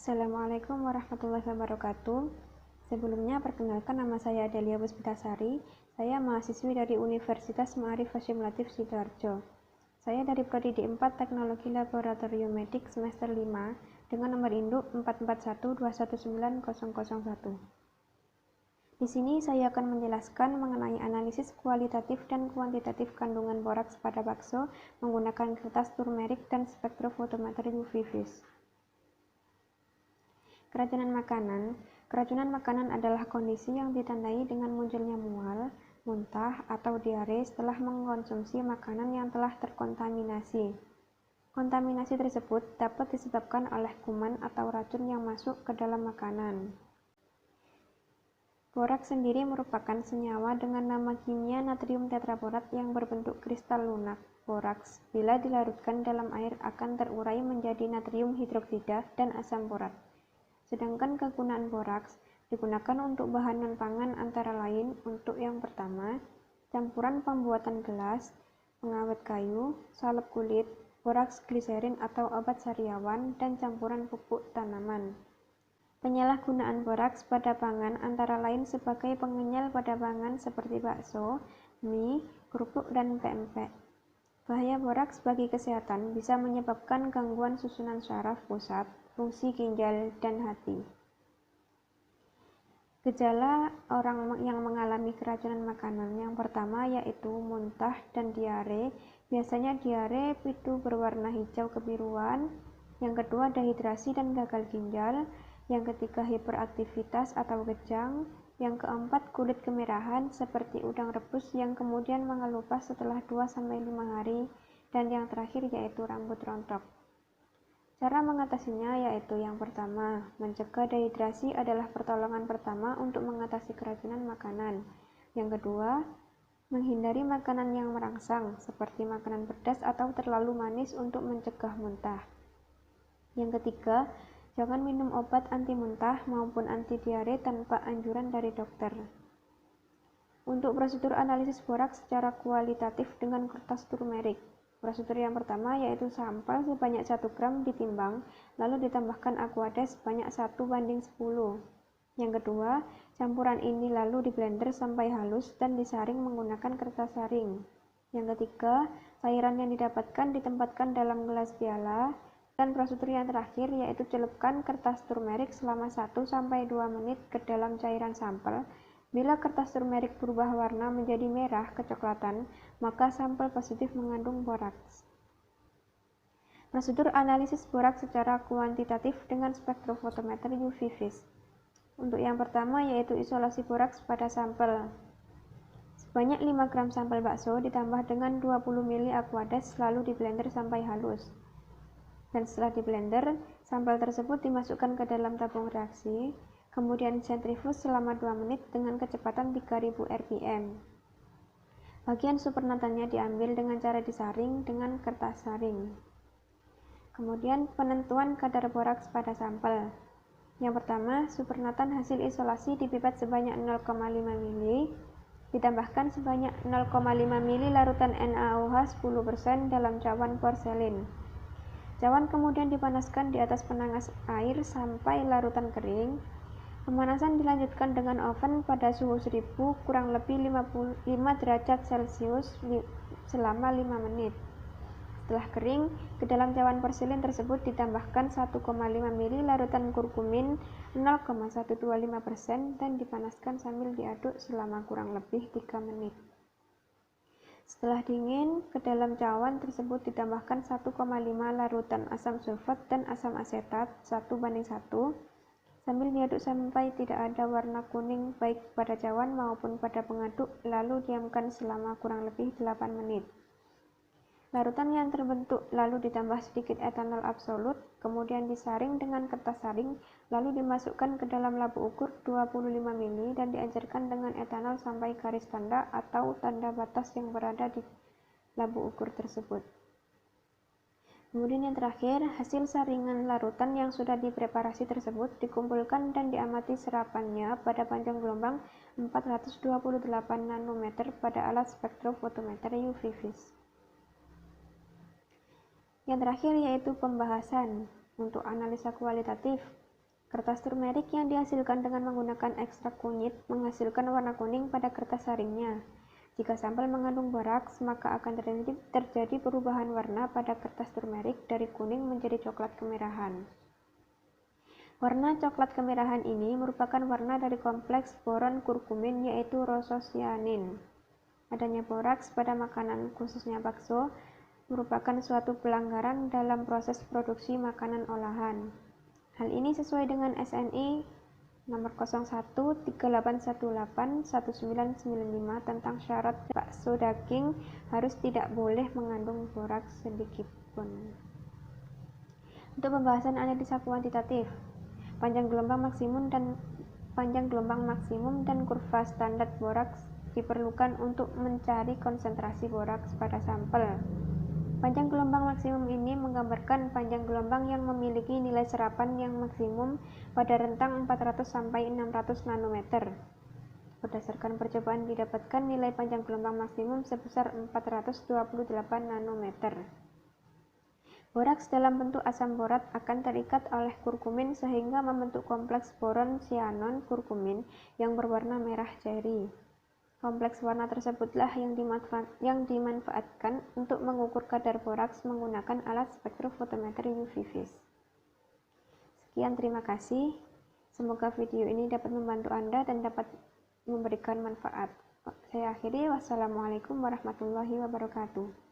Assalamualaikum warahmatullahi wabarakatuh. Sebelumnya, perkenalkan, nama saya Adelia Puspitasari. Saya mahasiswi dari Universitas Ma'arif Hasyim Latif Sidoarjo. Saya dari Prodi D4 Teknologi Laboratorium Medik semester 5 dengan nomor induk 441219001. Di sini saya akan menjelaskan mengenai analisis kualitatif dan kuantitatif kandungan boraks pada bakso menggunakan kertas turmerik dan spektrofotometer UV-Vis. Keracunan makanan. Keracunan makanan adalah kondisi yang ditandai dengan munculnya mual, muntah, atau diare setelah mengkonsumsi makanan yang telah terkontaminasi. Kontaminasi tersebut dapat disebabkan oleh kuman atau racun yang masuk ke dalam makanan. Boraks sendiri merupakan senyawa dengan nama kimia natrium tetraborat yang berbentuk kristal lunak. Boraks, bila dilarutkan dalam air, akan terurai menjadi natrium hidroksida dan asam borat. Sedangkan kegunaan boraks digunakan untuk bahan non-pangan antara lain untuk yang pertama, campuran pembuatan gelas, pengawet kayu, salep kulit, boraks gliserin atau obat sariawan, dan campuran pupuk tanaman. Penyalahgunaan boraks pada pangan antara lain sebagai pengenyal pada pangan seperti bakso, mie, kerupuk, dan pempek. Bahaya boraks bagi kesehatan bisa menyebabkan gangguan susunan saraf pusat, fungsi ginjal, dan hati. Gejala orang yang mengalami keracunan makanan yang pertama yaitu muntah dan diare. Biasanya diare itu berwarna hijau kebiruan. Yang kedua dehidrasi dan gagal ginjal. Yang ketiga hiperaktivitas atau kejang. Yang keempat kulit kemerahan seperti udang rebus yang kemudian mengelupas setelah 2-5 hari. Dan yang terakhir yaitu rambut rontok. Cara mengatasinya yaitu yang pertama, mencegah dehidrasi adalah pertolongan pertama untuk mengatasi keracunan makanan. Yang kedua, menghindari makanan yang merangsang seperti makanan pedas atau terlalu manis untuk mencegah muntah. Yang ketiga, jangan minum obat anti muntah maupun anti diare tanpa anjuran dari dokter. Untuk prosedur analisis boraks secara kualitatif dengan kertas turmerik. Prosedur yang pertama yaitu sampel sebanyak 1 gram ditimbang, lalu ditambahkan aquades sebanyak 1:10. Yang kedua, campuran ini lalu diblender sampai halus dan disaring menggunakan kertas saring. Yang ketiga, cairan yang didapatkan ditempatkan dalam gelas piala. Dan prosedur yang terakhir yaitu celupkan kertas turmerik selama 1-2 menit ke dalam cairan sampel. Bila kertas turmerik berubah warna menjadi merah kecoklatan, maka sampel positif mengandung boraks. Prosedur analisis boraks secara kuantitatif dengan spektrofotometer UV-Vis. Untuk yang pertama yaitu isolasi boraks pada sampel. Sebanyak 5 gram sampel bakso ditambah dengan 20 ml aquades lalu diblender sampai halus. Dan setelah diblender, sampel tersebut dimasukkan ke dalam tabung reaksi. Kemudian sentrifus selama 2 menit dengan kecepatan 3000 rpm. Bagian supernatannya diambil dengan cara disaring dengan kertas saring. Kemudian penentuan kadar boraks pada sampel. Yang pertama, supernatan hasil isolasi dipipet sebanyak 0,5 ml, ditambahkan sebanyak 0,5 ml larutan NaOH 10% dalam cawan porselin. Cawan kemudian dipanaskan di atas penanas air sampai larutan kering. Pemanasan dilanjutkan dengan oven pada suhu 1000 kurang lebih 55 derajat Celcius selama 5 menit. Setelah kering, ke dalam cawan porselin tersebut ditambahkan 1,5 ml larutan kurkumin 0,125% dan dipanaskan sambil diaduk selama kurang lebih 3 menit. Setelah dingin, ke dalam cawan tersebut ditambahkan 1,5 larutan asam sulfat dan asam asetat 1:1 sambil diaduk sampai tidak ada warna kuning baik pada cawan maupun pada pengaduk, lalu diamkan selama kurang lebih 8 menit. Larutan yang terbentuk lalu ditambah sedikit etanol absolut, kemudian disaring dengan kertas saring, lalu dimasukkan ke dalam labu ukur 25 ml dan diajarkan dengan etanol sampai garis tanda atau tanda batas yang berada di labu ukur tersebut. Kemudian yang terakhir, hasil saringan larutan yang sudah dipreparasi tersebut dikumpulkan dan diamati serapannya pada panjang gelombang 428 nanometer pada alat spektrofotometer UV-Vis. Yang terakhir yaitu pembahasan untuk analisa kualitatif. Kertas turmerik yang dihasilkan dengan menggunakan ekstrak kunyit menghasilkan warna kuning pada kertas saringnya. Jika sampel mengandung boraks, maka akan terjadi perubahan warna pada kertas turmerik dari kuning menjadi coklat kemerahan. Warna coklat kemerahan ini merupakan warna dari kompleks boron kurkumin yaitu rosocyanin. Adanya boraks pada makanan, khususnya bakso, merupakan suatu pelanggaran dalam proses produksi makanan olahan. Hal ini sesuai dengan SNI nomor 0138181995 tentang syarat bakso daging harus tidak boleh mengandung boraks sedikitpun. Untuk pembahasan analisa kuantitatif, panjang gelombang maksimum dan kurva standar boraks diperlukan untuk mencari konsentrasi boraks pada sampel. Panjang gelombang maksimum ini menggambarkan panjang gelombang yang memiliki nilai serapan yang maksimum pada rentang 400 sampai 600 nanometer. Berdasarkan percobaan didapatkan nilai panjang gelombang maksimum sebesar 428 nanometer. Boraks dalam bentuk asam borat akan terikat oleh kurkumin sehingga membentuk kompleks boron sianon kurkumin yang berwarna merah ceri. Kompleks warna tersebutlah yang dimanfaatkan untuk mengukur kadar boraks menggunakan alat spektrofotometer UV vis. Sekian, terima kasih. Semoga video ini dapat membantu Anda dan dapat memberikan manfaat. Saya akhiri, wassalamualaikum warahmatullahi wabarakatuh.